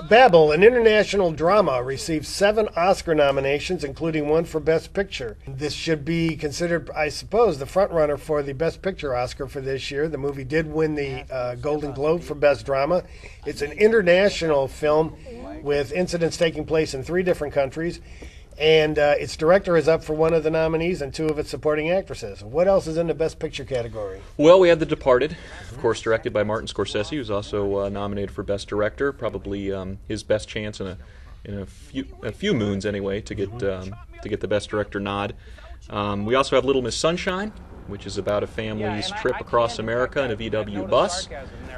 Babel, an international drama, received 7 Oscar nominations, including 1 for Best Picture. This should be considered, I suppose, the frontrunner for the Best Picture Oscar for this year. The movie did win the Golden Globe for Best Drama. It's an international film with incidents taking place in 3 different countries. And its director is up for 1 of the nominees and 2 of its supporting actresses. What else is in the Best Picture category? Well, we had The Departed, of course, directed by Martin Scorsese, who's also nominated for Best Director. Probably his best chance in a few moons, anyway, to get the Best Director nod. We also have Little Miss Sunshine, which is about a family's trip across America in a VW bus.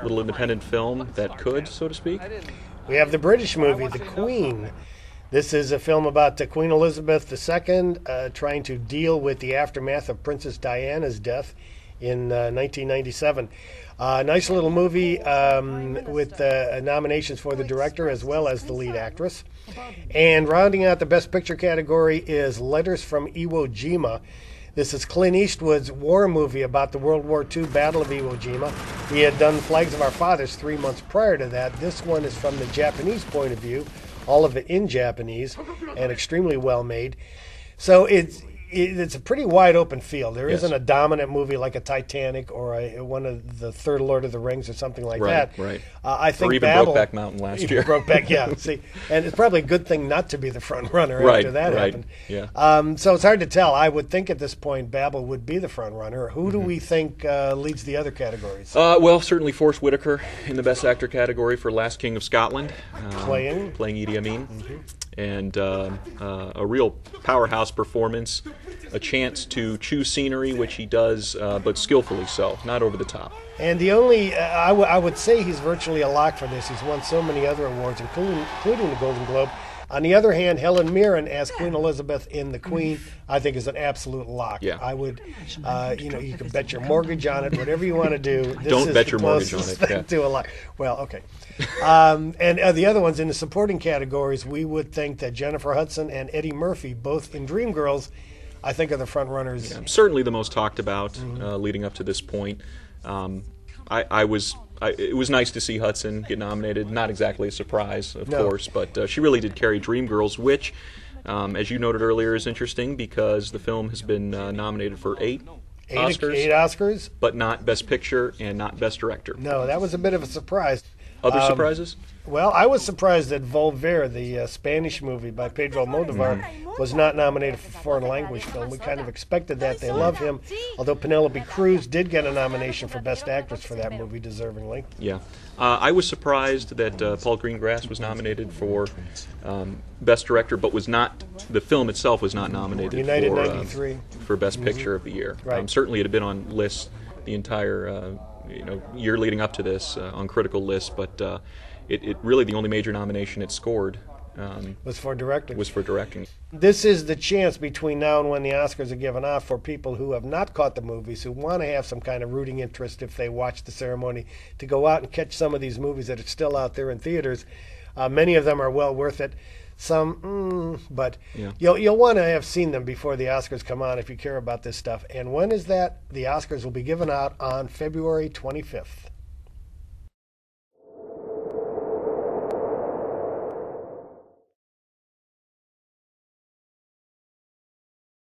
Little independent film that could, so to speak. We have the British movie, The Queen. This is a film about Queen Elizabeth II trying to deal with the aftermath of Princess Diana's death in 1997. Nice little movie with nominations for the director as well as the lead actress. And rounding out the Best Picture category is Letters from Iwo Jima. This is Clint Eastwood's war movie about the World War II Battle of Iwo Jima. He had done Flags of Our Fathers 3 months prior to that. This one is from the Japanese point of view. All of it in Japanese and extremely well made. So it's a pretty wide open field. There isn't a dominant movie like a Titanic or one of the third Lord of the Rings or something like that. Right. I think or even Babel, Brokeback Mountain last year. Brokeback, yeah. See, and it's probably a good thing not to be the front runner after that happened. Yeah. So it's hard to tell. I would think at this point Babel would be the front runner. Who do we think leads the other categories? Well, certainly Forrest Whitaker in the Best Actor category for Last King of Scotland, playing Idi Amin, and a real powerhouse performance. A chance to choose scenery, which he does, but skillfully so, not over the top. And the only, I would say he's virtually a lock for this. He's won so many other awards, including the Golden Globe. On the other hand, Helen Mirren as Queen Elizabeth in The Queen, I think is an absolute lock. Yeah. I would, you can bet your mortgage on it, whatever you want to do. This Don't is bet the your mortgage on closest it. thing to a lock. Well, okay. And the other ones in the supporting categories, we would think that Jennifer Hudson and Eddie Murphy, both in Dreamgirls, I think are the front runners. Yeah, certainly the most talked about leading up to this point. It was nice to see Hudson get nominated. Not exactly a surprise, of course, but she really did carry Dreamgirls, which, as you noted earlier, is interesting because the film has been nominated for 8 Oscars. 8 Oscars? But not Best Picture and not Best Director. No, that was a bit of a surprise. Other surprises? Well, I was surprised that Volver, the Spanish movie by Pedro Almodovar, was not nominated for foreign language film. We kind of expected that. They love him, although Penelope Cruz did get a nomination for Best Actress for that movie, deservingly. Yeah. I was surprised that Paul Greengrass was nominated for Best Director, but the film itself was not nominated United 93. For Best Picture of the year. Right. Certainly it had been on lists the entire year leading up to this, on critical lists, but it really, the only major nomination it scored was for directing. This is the chance between now and when the Oscars are given off for people who have not caught the movies, who want to have some kind of rooting interest if they watch the ceremony, to go out and catch some of these movies that are still out there in theaters. Many of them are well worth it. Some, but yeah. You'll want to have seen them before the Oscars come on if you care about this stuff. And when is that? The Oscars will be given out on February 25th.